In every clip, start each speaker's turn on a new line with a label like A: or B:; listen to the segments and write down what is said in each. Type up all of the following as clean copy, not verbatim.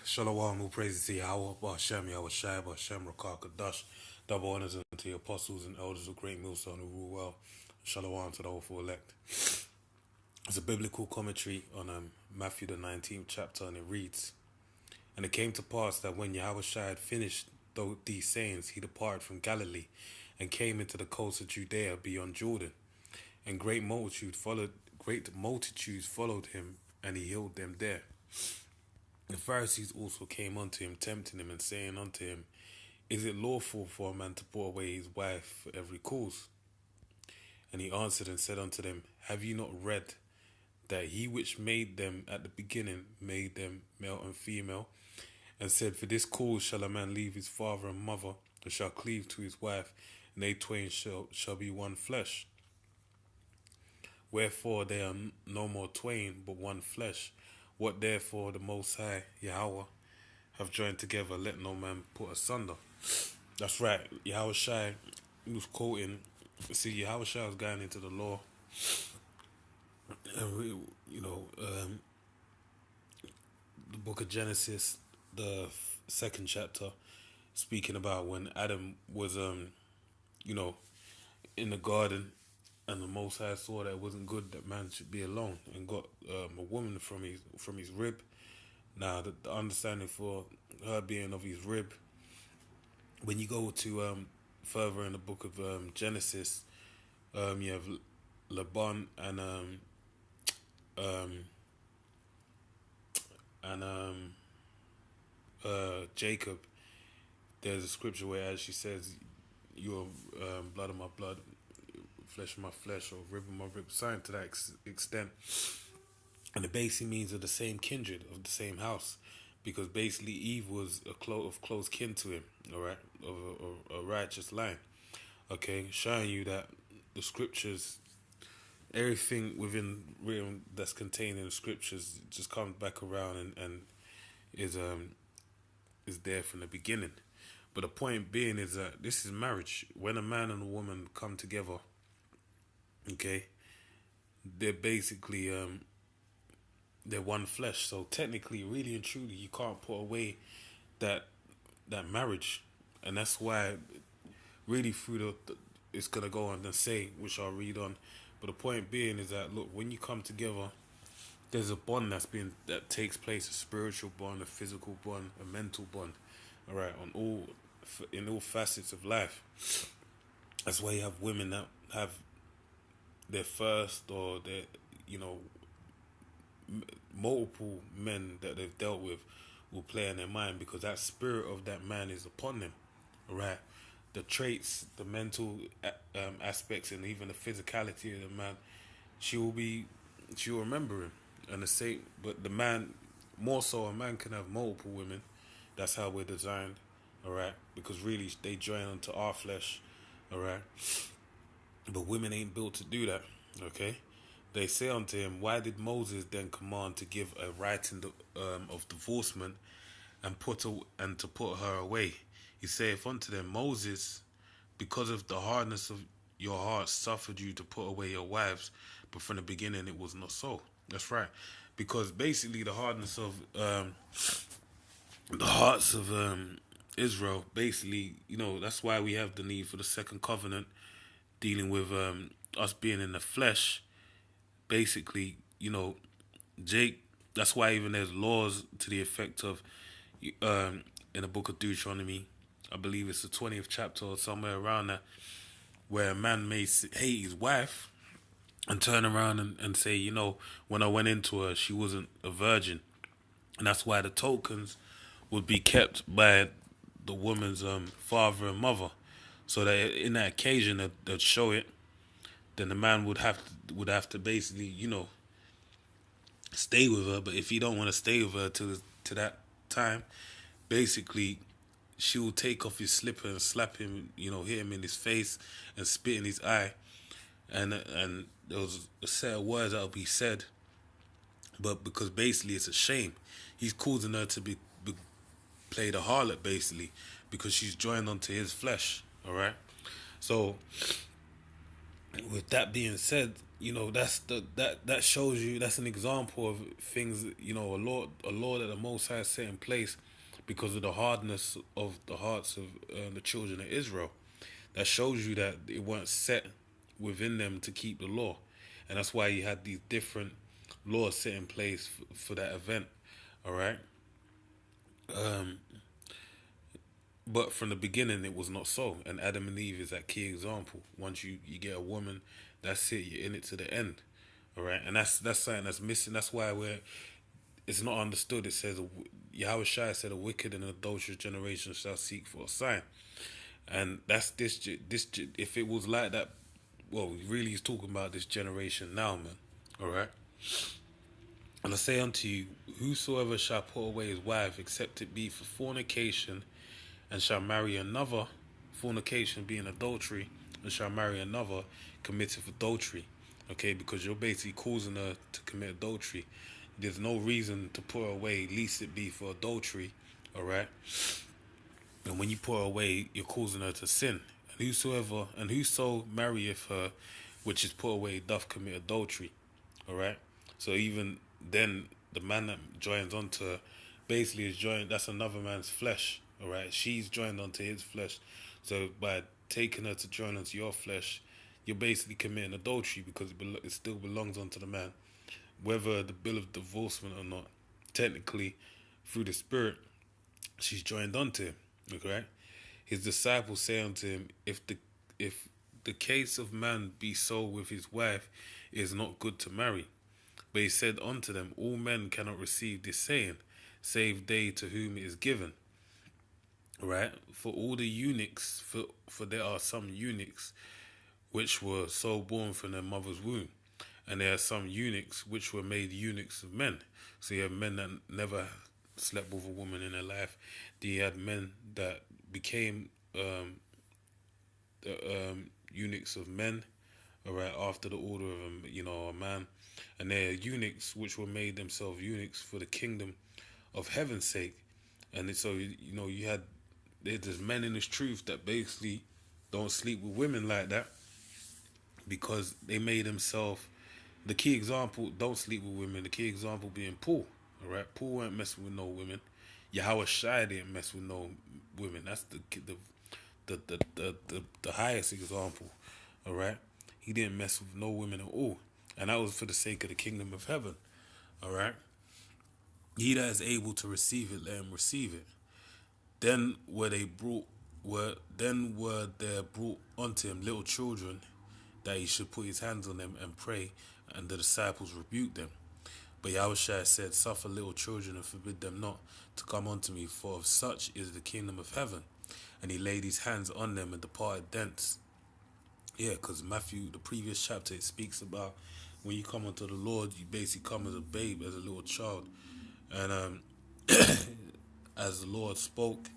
A: Shalom, all praises to Yahweh, Ba'Shem, Yahweh Shai, Ba'Shem, Rakah, Kadash, double honors unto the apostles and elders of Great Millstone who rule well. Shalom to the hopeful elect. It's a biblical commentary on Matthew the 19th chapter, and it reads, And it came to pass that when Yahweh Shai had finished these sayings, he departed from Galilee and came into the coast of Judea beyond Jordan. And great multitudes followed him, and he healed them there. The Pharisees also came unto him, tempting him, and saying unto him, Is it lawful for a man to put away his wife for every cause? And he answered and said unto them, Have ye not read that he which made them at the beginning made them male and female, and said, For this cause shall a man leave his father and mother, and shall cleave to his wife, and they twain shall be one flesh. Wherefore they are no more twain, but one flesh. What therefore the Most High, Yahweh, have joined together, let no man put asunder. That's right. Yahweh Shai was quoting. See, Yahweh Shai was going into the law, and the book of Genesis, the second chapter, speaking about when Adam was, in the garden, and the Most High saw that it wasn't good that man should be alone, and got a woman from his rib. Now, the understanding for her being of his rib, when you go to further in the book of Genesis, you have Laban and Jacob. There's a scripture where she says, "You are blood of my blood, flesh of my flesh, or rib of my rib," something to that extent. And it basically means of the same kindred, of the same house, because basically Eve was of close kin to him, all right, of a righteous line. Okay, showing you that the scriptures, everything that's contained in the scriptures, just comes back around and is there from the beginning. But the point being is that this is marriage. When a man and a woman come together, okay, they're basically they're one flesh. So technically, really and truly, you can't put away that marriage, and that's why really through it's gonna go on and say, which I'll read on. But the point being is that, look, when you come together, there's a bond that takes place, a spiritual bond, a physical bond, a mental bond, all right, in all facets of life. That's why you have women that have their first, or their, multiple men that they've dealt with will play in their mind, because that spirit of that man is upon them, all right. The traits, the mental aspects, and even the physicality of the man, she'll remember him. And the same, but the man, more so, a man can have multiple women. That's how we're designed, all right. Because really, they join onto our flesh, all right. But women ain't built to do that, okay. They say unto him, Why did Moses then command to give a writing of divorcement and to put her away? He saith unto them, Moses, because of the hardness of your hearts, suffered you to put away your wives, but from the beginning it was not so. That's right. Because basically the hardness of the hearts of Israel, basically, that's why we have the need for the second covenant, dealing with us being in the flesh. Basically, Jake, that's why even there's laws to the effect of in the book of Deuteronomy, I believe it's the 20th chapter or somewhere around there, where a man may hate his wife and turn around and say, when I went into her, she wasn't a virgin. And that's why the tokens would be kept by the woman's father and mother, so that in that occasion they'd show it. Then the man would have to basically, stay with her. But if he don't want to stay with her to that time, basically she will take off his slipper and slap him, hit him in his face and spit in his eye, and there was a set of words that will be said. But because basically it's a shame, he's causing her to be played a harlot, basically, because she's joined onto his flesh. All right. So with that being said, that shows you, that's an example of things, a law that the Most High set in place because of the hardness of the hearts of the children of Israel. That shows you that it weren't set within them to keep the law, and that's why you had these different laws set in place for that event. All right. Um, but from the beginning, it was not so. And Adam and Eve is that key example. Once you get a woman, that's it. You're in it to the end. All right. And that's something that's missing. That's why it's not understood. It says, Yahweh Shai said, a wicked and adulterous generation shall seek for a sign. And that's if it was like that, well, really he's talking about this generation now, man. All right. And I say unto you, whosoever shall put away his wife, except it be for fornication, and shall marry another, fornication being adultery, and shall marry another, committeth adultery. Okay, because you're basically causing her to commit adultery. There's no reason to put her away, least it be for adultery. All right. And when you put her away, you're causing her to sin. And whoso marrieth her, which is put away, doth commit adultery. All right. So even then, the man that joins onto her basically is joined. That's another man's flesh. All right. She's joined onto his flesh. So by taking her to join onto your flesh, you're basically committing adultery because it still belongs onto the man, whether the bill of divorcement or not. Technically, through the spirit, she's joined onto him. Okay. His disciples say unto him, if the case of man be so with his wife, it is not good to marry. But he said unto them, all men cannot receive this saying, save they to whom it is given. Right? For all the eunuchs, for there are some eunuchs which were so born from their mother's womb, and there are some eunuchs which were made eunuchs of men. So you have men that never slept with a woman in their life. You had men that became eunuchs of men, all right, after the order of a man, and there are eunuchs which were made themselves eunuchs for the kingdom of heaven's sake. And so there's men in this truth that basically don't sleep with women like that because they made themselves the key example. Don't sleep with women. The key example being Paul. All right, Paul weren't messing with no women. Yahweh Shai didn't mess with no women. That's the highest example. All right, he didn't mess with no women at all, and that was for the sake of the kingdom of heaven. All right, he that is able to receive it, let him receive it. Then were there brought unto him little children, that he should put his hands on them and pray, and the disciples rebuked them. But Yahushua said, suffer little children and forbid them not to come unto me, for of such is the kingdom of heaven. And he laid his hands on them and departed thence. Yeah, because Matthew, the previous chapter, it speaks about when you come unto the Lord, you basically come as a babe, as a little child. And as the Lord spoke,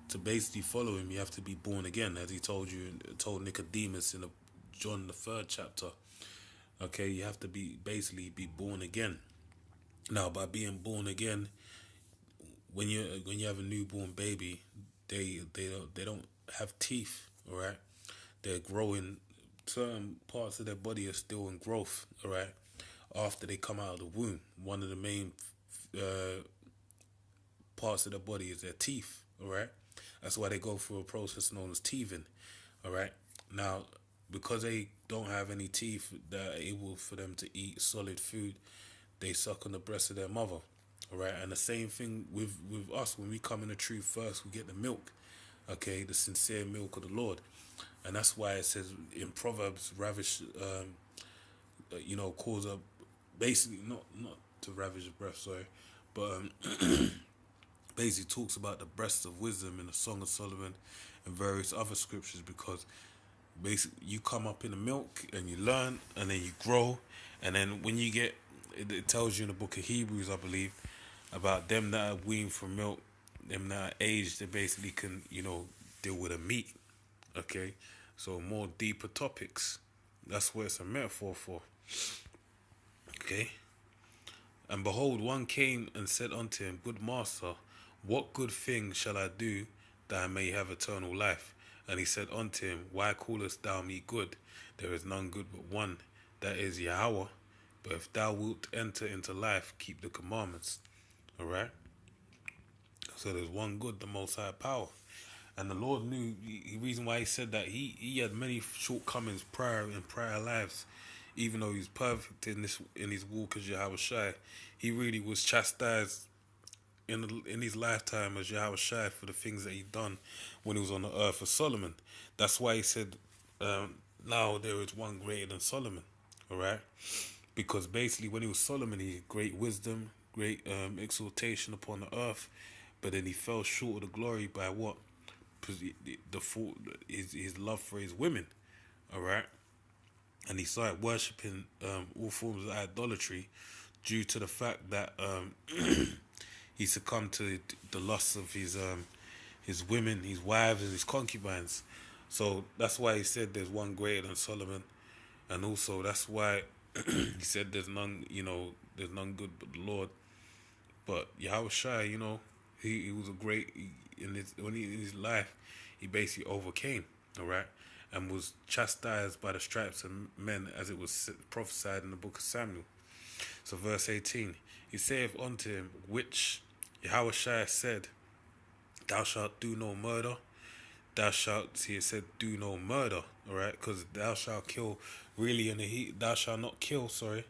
A: to basically follow him, you have to be born again, as he told told Nicodemus in John the 3rd chapter. Okay, you have to be born again. Now, by being born again, when you have a newborn baby, they don't have teeth. All right, they're growing. Certain parts of their body are still in growth. All right, after they come out of the womb, one of the main parts of their body is their teeth. All right, that's why they go through a process known as teething. All right, now because they don't have any teeth that are able for them to eat solid food, they suck on the breast of their mother. All right, and the same thing with us. When we come in the truth first, we get the milk. Okay, the sincere milk of the Lord. And that's why it says in Proverbs, ravish, cause a, basically, not to ravish the breath, sorry, but basically talks about the breast of wisdom in the Song of Solomon and various other scriptures, because basically you come up in the milk and you learn and then you grow, and then when you get, it tells you in the book of Hebrews, I believe, about them that are weaned from milk, them that are aged, they basically can, deal with a meat. Okay, so more deeper topics. That's what it's a metaphor for. Okay. And behold, one came and said unto him, Good master, what good thing shall I do that I may have eternal life? And he said unto him, Why callest thou me good? There is none good but one, that is Yahweh. But if thou wilt enter into life, keep the commandments. All right? So there's one good, the Most High power. And the Lord knew, the reason why he said that, he had many shortcomings in prior lives. Even though he was perfect in his walk as Yahweh Shai, he really was chastised in his lifetime as Yahweh Shai for the things that he done when he was on the earth of Solomon. That's why he said, now there is one greater than Solomon. All right? Because basically when he was Solomon, he had great wisdom, great exaltation upon the earth, but then he fell short of the glory by what? His love for his women. All right? And he started worshipping all forms of idolatry due to the fact that he succumbed to the lusts of his women, his wives, and his concubines. So that's why he said there's one greater than Solomon, and also that's why he said there's none good but the Lord. But Yahweh Shai, he was a great in his life. He basically overcame, all right, and was chastised by the stripes of men, as it was prophesied in the book of Samuel. So verse 18, he saith unto him, which Yahweh Shai said, thou shalt do no murder. He said, do no murder, all right, because thou shalt kill. Really thou shalt not kill. Sorry,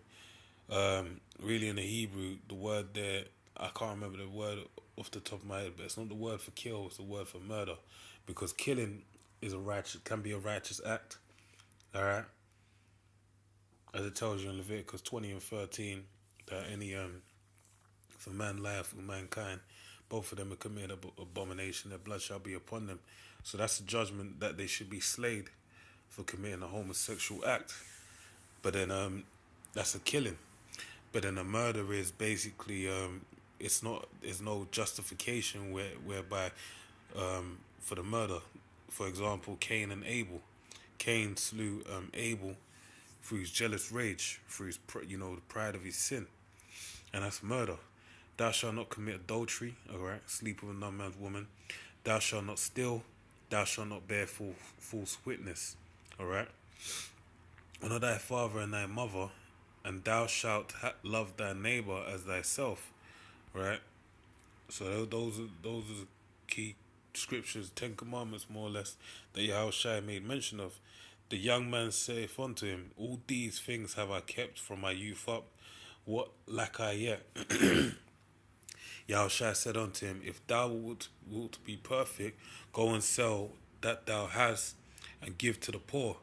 A: really in the Hebrew, the word there, I can't remember the word off the top of my head, but it's not the word for kill; it's the word for murder, because killing can be a righteous act, all right. As it tells you in Leviticus 20 and 13, that if a man lieth with mankind, both of them have committed abomination, their blood shall be upon them. So that's the judgment, that they should be slayed for committing a homosexual act. But then that's a killing. But then a murder is basically there's no justification whereby for the murder. For example, Cain and Abel. Cain slew Abel through his jealous rage, through his the pride of his sin, and that's murder. Thou shalt not commit adultery, all right, sleep with another man's woman. Thou shalt not steal. Thou shalt not bear false witness, all right. Honor thy father and thy mother, and thou shalt love thy neighbor as thyself, right? So those are the key scriptures, 10 commandments more or less, that Yahweh Shai made mention of. The young man saith unto him, all these things have I kept from my youth up. What lack I yet? Yahweh Shai said unto him, if thou wilt be perfect, go and sell that thou hast, and give to the poor,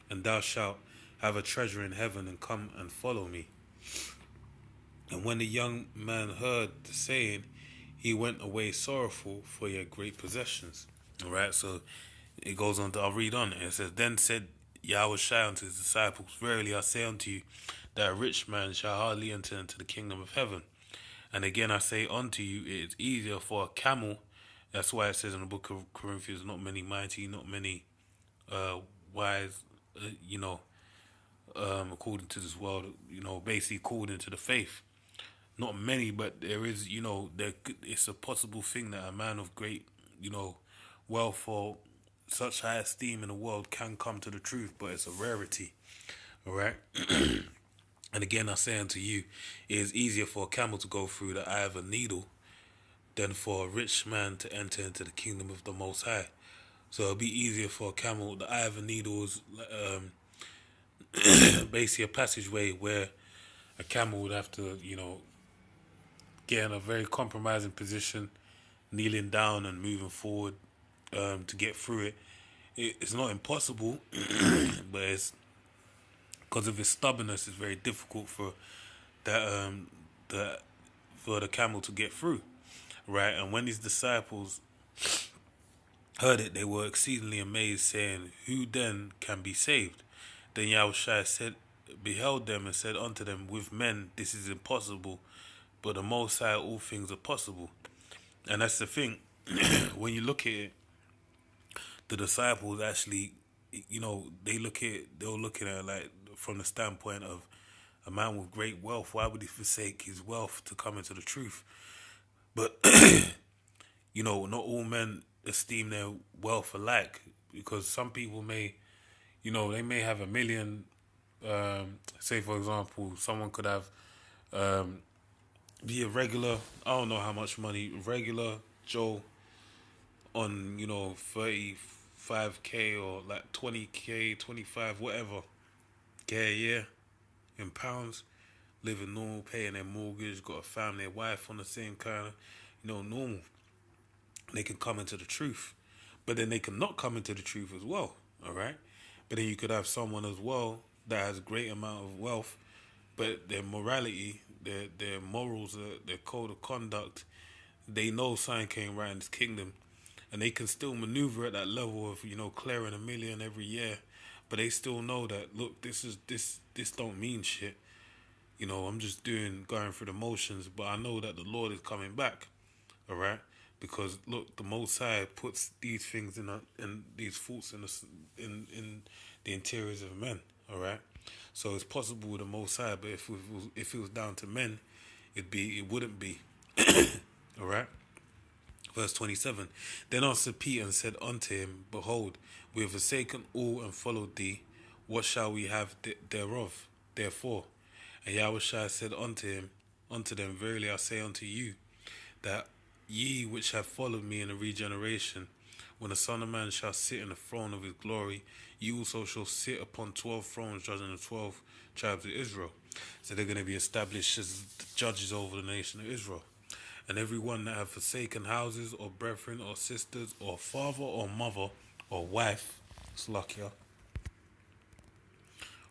A: and thou shalt have a treasure in heaven, and come and follow me. And when the young man heard the saying, he went away sorrowful, for he had great possessions. All right, so it goes on I'll read on. It says, then said Yahweh Shai unto his disciples, verily I say unto you, that a rich man shall hardly enter into the kingdom of heaven. And again I say unto you, it is easier for a camel. That's why it says in the book of Corinthians, not many mighty, not many wise, according to this world, basically according to the faith. Not many, but there is, it's a possible thing that a man of great, wealth or such high esteem in the world can come to the truth, but it's a rarity. All right. And again, I say unto you, it is easier for a camel to go through the eye of a needle than for a rich man to enter into the kingdom of the Most High. So it'll be easier for a camel. The eye of a needle is basically a passageway where a camel would have to, get in a very compromising position, kneeling down and moving forward to get through it. It's not impossible, but it's because of its stubbornness, it's very difficult for for the camel to get through, right? And when his disciples heard it, they were exceedingly amazed, saying, who then can be saved? Then Yahushua beheld them and said unto them, with men this is impossible, but the Most High all things are possible. And that's the thing. When you look at it, the disciples actually, they were looking at it like from the standpoint of a man with great wealth. Why would he forsake his wealth to come into the truth? But, not all men esteem their wealth alike, because some people may, You know, they may have a million. Say for example, someone could have be a regular. I don't know how much money regular Joe on 35K or like 20K, 25, whatever. Yeah, in pounds, living normal, paying their mortgage, got a family, a wife on the same kind of, normal. They can come into the truth, but then they can not come into the truth as well. All right, but then you could have someone as well that has a great amount of wealth, but their morality, their morals, their code of conduct, they know something ain't right in this kingdom, and they can still maneuver at that level of clearing a million every year, but they still know that look, this don't mean shit. I'm just going through the motions, but I know that the Lord is coming back. All right, because look, the Most High puts these things in these thoughts in the interiors of men. All right, so it's possible with the Most High, but if it was down to men, it wouldn't be. All right. Verse 27. Then answered Peter and said unto him, Behold, we have forsaken all and followed thee. What shall we have thereof? Therefore. And Yahushua said unto them, Verily I say unto you, that ye which have followed me in the regeneration, when the Son of Man shall sit in the throne of his glory, ye also shall sit upon 12 thrones, judging the 12 tribes of Israel. So they're going to be established as judges over the nation of Israel. And every one that have forsaken houses, or brethren, or sisters, or father, or mother, or wife, slakia,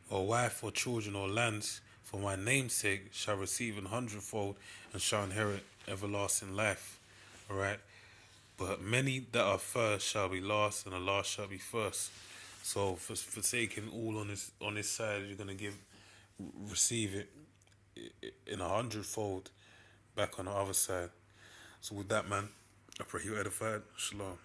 A: or wife, or children, or lands, for my name's sake, shall receive 100-fold, and shall inherit everlasting life. Alright? But many that are first shall be last, and the last shall be first. So for forsaking all on this side, you're gonna receive it in 100-fold back on the other side. So with that, man, I pray you're edified. Shalom.